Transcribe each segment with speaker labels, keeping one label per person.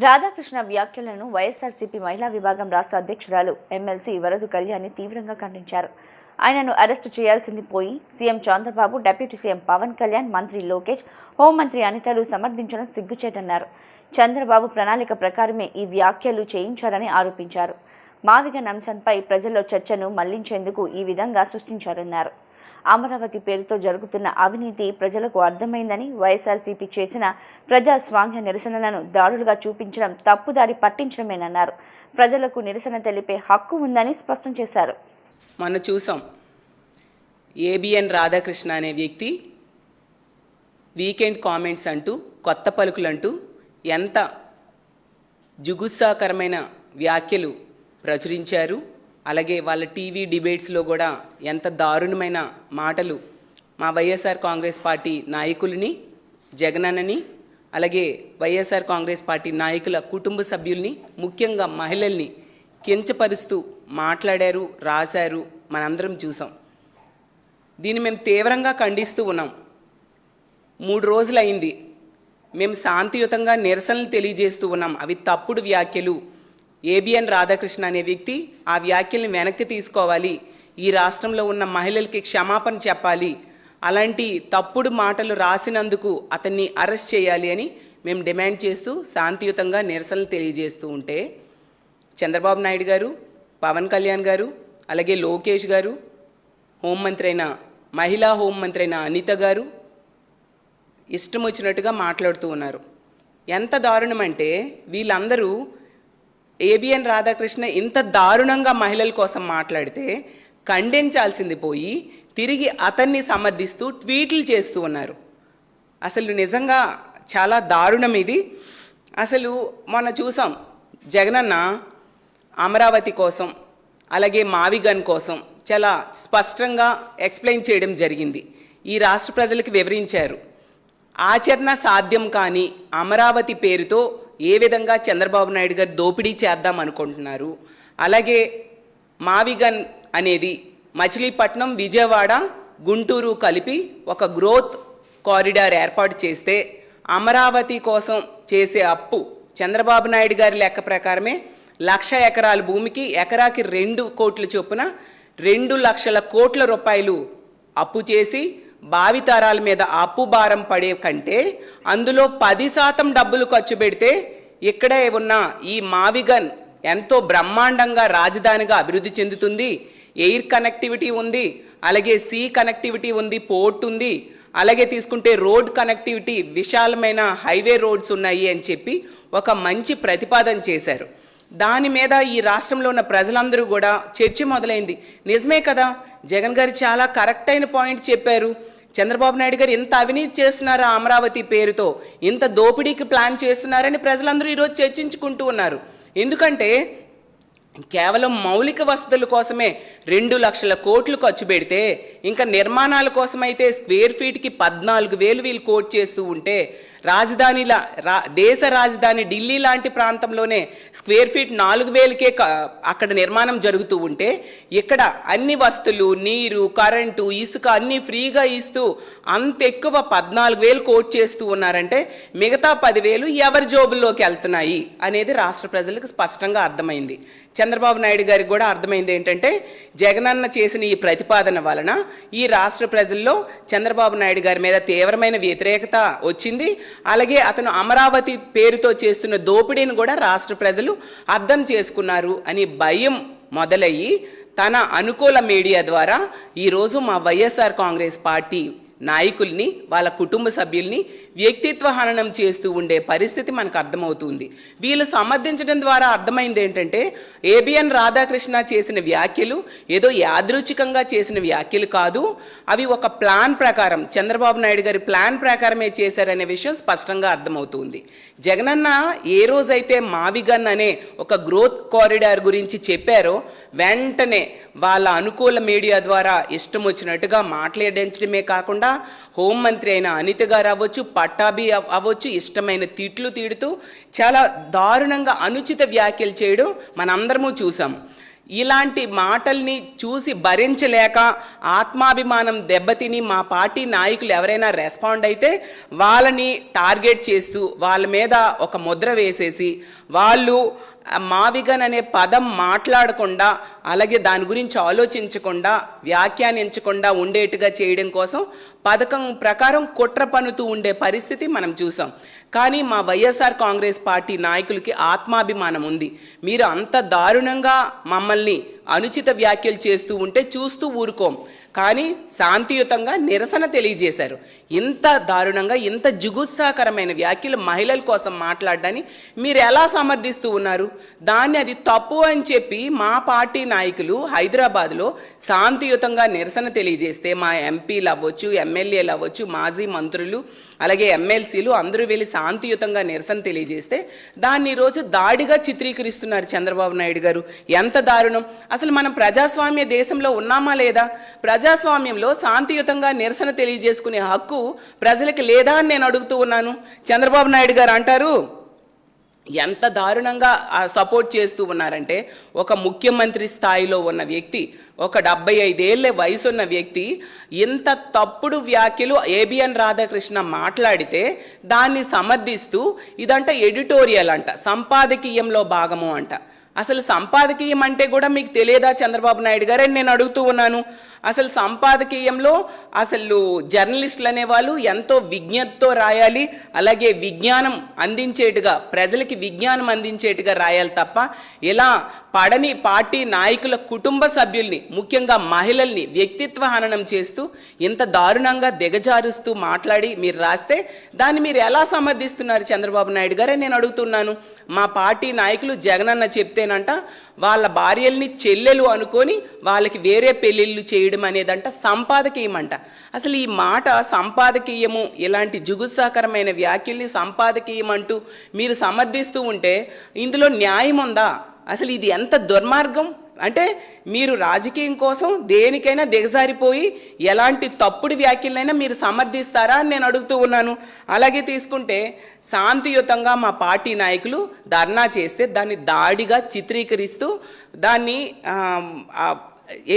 Speaker 1: రాధాకృష్ణ వ్యాఖ్యలను వైఎస్ఆర్సీపీ మహిళా విభాగం రాష్ట్ర అధ్యక్షురాలు ఎమ్మెల్సీ వరదు కళ్యాణి తీవ్రంగా ఖండించారు. ఆయనను అరెస్టు చేయాల్సింది పోయి CM Chandrababu, deputy CM Pavan Kalyan, మంత్రి లోకేష్, హోంమంత్రి అనితలు సమర్థించడం సిగ్గుచేటన్నారు. చంద్రబాబు ప్రణాళిక ప్రకారమే ఈ వ్యాఖ్యలు చేయించారని ఆరోపించారు. మావిగన్ అంశంపై ప్రజల్లో చర్చను మళ్లించేందుకు ఈ విధంగా సృష్టించారన్నారు. అమరావతి పేరుతో జరుగుతున్న అవినీతి ప్రజలకు అర్థమైందని, వైఎస్ఆర్సీపీ చేసిన ప్రజాస్వామ్య నిరసనలను దాడులుగా చూపించడం తప్పుదారి పట్టించడమేనన్నారు. ప్రజలకు నిరసన తెలిపే హక్కు ఉందని స్పష్టం చేశారు.
Speaker 2: మనం చూసాం, ఏబిఎన్ రాధాకృష్ణ అనే వ్యక్తి వీకెండ్ కామెంట్స్ అంటూ, కొత్త పలుకులు అంటూ ఎంత జుగుత్సాకరమైన వ్యాఖ్యలు ప్రచురించారు. అలాగే వాళ్ళ టీవీ డిబేట్స్లో కూడా ఎంత దారుణమైన మాటలు మా వైఎస్ఆర్ కాంగ్రెస్ పార్టీ నాయకులని, జగనన్నని, అలాగే వైఎస్ఆర్ కాంగ్రెస్ పార్టీ నాయకుల కుటుంబ సభ్యుల్ని, ముఖ్యంగా మహిళల్ని కించపరుస్తూ మాట్లాడారు, రాశారు. మనందరం చూసాం. దీన్ని మేము తీవ్రంగా ఖండిస్తూ ఉన్నాం. 3 రోజులు అయింది. మేము శాంతియుతంగా నిరసనలు తెలియజేస్తూ ఉన్నాం. అవి తప్పుడు వ్యాఖ్యలు. ఏబిఎన్ రాధాకృష్ణ అనే వ్యక్తి ఆ వ్యాఖ్యల్ని వెనక్కి తీసుకోవాలి. ఈ రాష్ట్రంలో ఉన్న మహిళలకి క్షమాపణ చెప్పాలి. అలాంటి తప్పుడు మాటలు రాసినందుకు అతన్ని అరెస్ట్ చేయాలి అని మేము డిమాండ్ చేస్తూ శాంతియుతంగా నిరసనలు తెలియజేస్తూ ఉంటే, చంద్రబాబు నాయుడు గారు, పవన్ కళ్యాణ్ గారు, అలాగే లోకేష్ గారు, మహిళా హోంమంత్రి అయిన అనిత గారు ఇష్టం వచ్చినట్టుగా మాట్లాడుతూ ఉన్నారు. ఎంత దారుణం అంటే, వీళ్ళందరూ ఏబిఎన్ రాధాకృష్ణ ఇంత దారుణంగా మహిళల కోసం మాట్లాడితే ఖండించాల్సింది పోయి తిరిగి అతన్ని సమర్థిస్తూ ట్వీట్లు చేస్తూ ఉన్నారు. అసలు నిజంగా చాలా దారుణం ఇది. అసలు మొన్న చూసాం, జగనన్న అమరావతి కోసం, అలాగే మావిగన్ కోసం చాలా స్పష్టంగా ఎక్స్ప్లెయిన్ చేయడం జరిగింది. ఈ రాష్ట్ర ప్రజలకు వివరించారు. ఆచరణ సాధ్యం కాని అమరావతి పేరుతో ఏ విధంగా చంద్రబాబు నాయుడు గారు దోపిడీ చేద్దాం అనుకుంటున్నారు. అలాగే మావిగన్ అనేది మచిలీపట్నం, విజయవాడ, గుంటూరు కలిపి ఒక గ్రోత్ కారిడార్ ఏర్పాటు చేస్తే అమరావతి కోసం చేసే అప్పు చంద్రబాబు నాయుడు గారి లెక్క ప్రకారమే 1,00,000 ఎకరాల భూమికి ఎకరాకి 2 కోట్ల చొప్పున 2 లక్షల కోట్ల రూపాయలు అప్పు చేసి భావితరాల మీద అప్పు భారం పడే కంటే అందులో 10% డబ్బులు ఖర్చు పెడితే ఇక్కడే ఉన్న ఈ మావిగన్ ఎంతో బ్రహ్మాండంగా రాజధానిగా అభివృద్ధి చెందుతుంది. ఎయిర్ కనెక్టివిటీ ఉంది, అలాగే సీ కనెక్టివిటీ ఉంది, పోర్ట్ ఉంది, అలాగే తీసుకుంటే రోడ్ కనెక్టివిటీ, విశాలమైన హైవే రోడ్స్ ఉన్నాయి అని చెప్పి ఒక మంచి ప్రతిపాదన చేశారు. దాని మీద ఈ రాష్ట్రంలో ఉన్న ప్రజలందరూ కూడా చర్చ మొదలైంది. నిజమే కదా, జగన్ గారు చాలా కరెక్ట్ అయిన పాయింట్ చెప్పారు. చంద్రబాబు నాయుడు గారు ఇంత అవినీతి చేస్తున్నారు, అమరావతి పేరుతో ఇంత దోపిడీకి ప్లాన్ చేస్తున్నారని ప్రజలందరూ ఈరోజు చర్చించుకుంటూ ఉన్నారు. ఎందుకంటే కేవలం మౌలిక వసతుల కోసమే 2 లక్షల కోట్లు ఖర్చు పెడితే, ఇంకా నిర్మాణాల కోసమైతే స్క్వేర్ ఫీట్కి 14,000 వీళ్ళు కోట్ చేస్తూ ఉంటే, దేశ రాజధాని ఢిల్లీ లాంటి ప్రాంతంలోనే స్క్వేర్ ఫీట్ 4,000కే అక్కడ నిర్మాణం జరుగుతూ ఉంటే, ఇక్కడ అన్ని వస్తువులు, నీరు, కరెంటు, ఇసుక అన్నీ ఫ్రీగా ఇస్తూ అంత ఎక్కువ 14,000 కోట్ చేస్తూ ఉన్నారంటే మిగతా 10,000 ఎవరి జోబుల్లోకి వెళ్తున్నాయి అనేది రాష్ట్ర ప్రజలకు స్పష్టంగా అర్థమైంది. చంద్రబాబు నాయుడు గారికి కూడా అర్థమైంది ఏంటంటే, జగనన్న చేసిన ఈ ప్రతిపాదన వలన ఈ రాష్ట్ర ప్రజల్లో చంద్రబాబు నాయుడు గారి మీద తీవ్రమైన వ్యతిరేకత వచ్చింది. అలాగే అతను అమరావతి పేరుతో చేస్తున్న దోపిడీని కూడా రాష్ట్ర ప్రజలు అర్థం చేసుకున్నారు అని భయం మొదలయ్యి తన అనుకూల మీడియా ద్వారా ఈరోజు మా వైఎస్ఆర్ కాంగ్రెస్ పార్టీ నాయకుల్ని, వాళ్ళ కుటుంబ సభ్యుల్ని వ్యక్తిత్వ హననం చేస్తూ ఉండే పరిస్థితి మనకు అర్థమవుతుంది. వీళ్ళు సమర్థించడం ద్వారా అర్థమైంది ఏంటంటే, ఏబిఎన్ రాధాకృష్ణ చేసిన వ్యాఖ్యలు ఏదో యాదృచ్ఛికంగా చేసిన వ్యాఖ్యలు కాదు, అవి ఒక ప్లాన్ ప్రకారం, చంద్రబాబు నాయుడు గారి ప్లాన్ ప్రకారమే చేశారనే విషయం స్పష్టంగా అర్థమవుతుంది. జగనన్న ఏ రోజైతే మావిగన్ అనే ఒక గ్రోత్ కారిడార్ గురించి చెప్పారో వెంటనే వాళ్ళ అనుకూల మీడియా ద్వారా ఇష్టం వచ్చినట్టుగా మాట్లాడించడమే కాకుండా హోంమంత్రి అయిన అనిత గారు అవ్వచ్చు, పట్టాభి అవ్వచ్చు, ఇష్టమైన తిట్లు తీడుతూ చాలా దారుణంగా అనుచిత వ్యాఖ్యలు చేయడం మనందరము చూసాం. ఇలాంటి మాటల్ని చూసి భరించలేక ఆత్మాభిమానం దెబ్బతిని మా పార్టీ నాయకులు ఎవరైనా రెస్పాండ్ అయితే వాళ్ళని టార్గెట్ చేస్తూ వాళ్ళ మీద ఒక ముద్ర వేసేసి వాళ్ళు మావిగన్ అనే పదం మాట్లాడకుండా అలాగే దాని గురించి ఆలోచించకుండా వ్యాఖ్యానించకుండా ఉండేట్టుగా చేయడం కోసం పథకం ప్రకారం కుట్ర పన్నుతూ ఉండే పరిస్థితి మనం చూసాం. కానీ మా వైఎస్ఆర్ కాంగ్రెస్ పార్టీ నాయకులకి ఆత్మాభిమానం ఉంది. మీరు అంత దారుణంగా మమ్మల్ని అనుచిత వ్యాఖ్యలు చేస్తూ ఉంటే చూస్తూ ఊరుకోం, కానీ శాంతియుతంగా నిరసన తెలియజేశారు. ఇంత దారుణంగా ఇంత జుగుత్సాకరమైన వ్యాఖ్యలు మహిళల కోసం మాట్లాడడాన్ని మీరు ఎలా సమర్థిస్తూ ఉన్నారు? దాన్ని అది తప్పు అని చెప్పి మా పార్టీ నాయకులు హైదరాబాద్లో శాంతియుతంగా నిరసన తెలియజేస్తే మా ఎంపీలు అవ్వచ్చు, ఎమ్మెల్యేలు అవ్వచ్చు, మాజీ మంత్రులు అలాగే ఎమ్మెల్సీలు అందరూ వెళ్ళి శాంతియుతంగా నిరసన తెలియజేస్తే దాన్ని ఈరోజు దాడిగా చిత్రీకరిస్తున్నారు చంద్రబాబు నాయుడు గారు. ఎంత దారుణం! అసలు మనం ప్రజాస్వామ్య దేశంలో ఉన్నామా లేదా? ప్రజాస్వామ్యంలో శాంతియుతంగా నిరసన తెలియజేసుకునే హక్కు ప్రజలకు లేదా అని నేను అడుగుతూ ఉన్నాను. చంద్రబాబు నాయుడు గారు అంటారు ఎంత దారుణంగా సపోర్ట్ చేస్తూ ఉన్నారంటే, ఒక ముఖ్యమంత్రి స్థాయిలో ఉన్న వ్యక్తి, ఒక 75 ఏళ్ళ వయసున్న వ్యక్తి ఇంత తప్పుడు వ్యాఖ్యలు ఏబిఎన్ రాధాకృష్ణ మాట్లాడితే దాన్ని సమర్థిస్తూ ఇదంట ఎడిటోరియల్ అంట, సంపాదకీయంలో భాగము అంట. అసలు సంపాదకీయం అంటే కూడా మీకు తెలియదా చంద్రబాబు నాయుడు గారు అని నేను అడుగుతూ ఉన్నాను. అసలు సంపాదకీయంలో అసలు జర్నలిస్టులు అనేవాళ్ళు ఎంతో విజ్ఞతతో రాయాలి, అలాగే విజ్ఞానం అందించేట్టుగా ప్రజలకి విజ్ఞానం అందించేట్టుగా రాయాలి తప్ప ఇలా పడని పార్టీ నాయకుల కుటుంబ సభ్యుల్ని ముఖ్యంగా మహిళల్ని వ్యక్తిత్వ హననం చేస్తూ ఇంత దారుణంగా దిగజారుస్తూ మాట్లాడి మీరు రాస్తే దాన్ని మీరు ఎలా సమర్థిస్తున్నారు చంద్రబాబు నాయుడు గారు అని నేను అడుగుతున్నాను. మా పార్టీ నాయకులు జగనన్న చెప్తేనంట వాళ్ళ భార్యల్ని చెల్లెలు అనుకొని వాళ్ళకి వేరే పెళ్ళిళ్ళు చేయడం అనేదంట సంపాదకీయం అంట. అసలు ఈ మాట సంపాదకీయము, ఇలాంటి జుగుత్సాకరమైన వ్యాఖ్యల్ని సంపాదకీయం అంటూ మీరు సమర్థిస్తూ ఉంటే ఇందులో న్యాయం ఉందా? అసలు ఇది ఎంత దుర్మార్గం! అంటే మీరు రాజకీయం కోసం దేనికైనా దిగజారిపోయి ఎలాంటి తప్పుడు వ్యాఖ్యలైనా మీరు సమర్థిస్తారా అని నేను అడుగుతూ ఉన్నాను. అలాగే తీసుకుంటే శాంతియుతంగా మా పార్టీ నాయకులు ధర్నా చేస్తే దాన్ని దాడిగా చిత్రీకరిస్తూ దాన్ని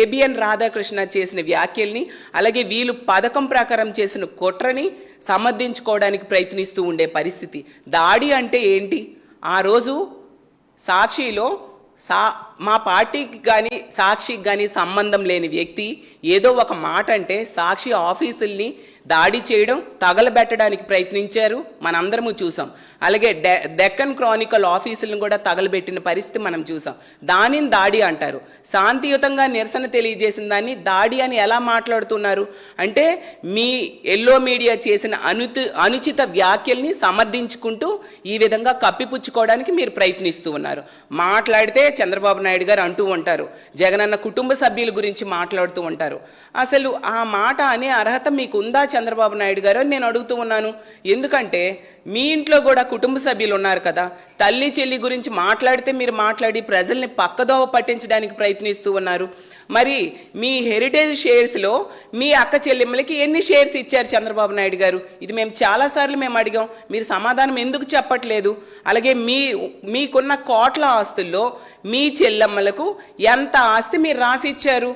Speaker 2: ఏబిఎన్ రాధాకృష్ణ చేసిన వ్యాఖ్యల్ని అలాగే వీళ్ళు పథకం ప్రకారం చేసిన కుట్రని సమర్థించుకోవడానికి ప్రయత్నిస్తూ ఉండే పరిస్థితి. దాడి అంటే ఏంటి? ఆ రోజు సాక్షిలో మా పార్టీకి కానీ సాక్షికి కానీ సంబంధం లేని వ్యక్తి ఏదో ఒక మాట అంటే సాక్షి ఆఫీసుల్ని దాడి చేయడం, తగలబెట్టడానికి ప్రయత్నించారు, మనందరము చూసాం. అలాగే డెక్కన్ క్రానికల్ ఆఫీసులను కూడా తగలబెట్టిన పరిస్థితి మనం చూసాం. దానిని దాడి అంటారు. శాంతియుతంగా నిరసన తెలియజేసిన దాన్ని దాడి అని ఎలా మాట్లాడుతున్నారు? అంటే మీ ఎల్లో మీడియా చేసిన అనుచిత వ్యాఖ్యల్ని సమర్థించుకుంటూ ఈ విధంగా కప్పిపుచ్చుకోవడానికి మీరు ప్రయత్నిస్తూ ఉన్నారు. మాట్లాడితే చంద్రబాబు నాయుడు గారు అంటూ ఉంటారు, జగనన్న కుటుంబ సభ్యుల గురించి మాట్లాడుతూ ఉంటారు. అసలు ఆ మాట అనే అర్హత మీకు ఉందా చంద్రబాబు నాయుడు గారు అని నేను అడుగుతూ ఉన్నాను. ఎందుకంటే మీ ఇంట్లో కూడా కుటుంబ సభ్యులు ఉన్నారు కదా. తల్లి చెల్లి గురించి మాట్లాడితే మీరు మాట్లాడి ప్రజల్ని పక్కదోవ పట్టించడానికి ప్రయత్నిస్తూ ఉన్నారు. మరి మీ హెరిటేజ్ షేర్స్లో మీ అక్క చెల్లెమ్మలకి ఎన్ని షేర్స్ ఇచ్చారు చంద్రబాబు నాయుడు గారు? ఇది మేము చాలాసార్లు మేము అడిగాం, మీరు సమాధానం ఎందుకు చెప్పట్లేదు? అలాగే మీకున్న కోట్ల ఆస్తుల్లో మీ చెల్లెమ్మలకు ఎంత ఆస్తి మీరు రాసి ఇచ్చారు?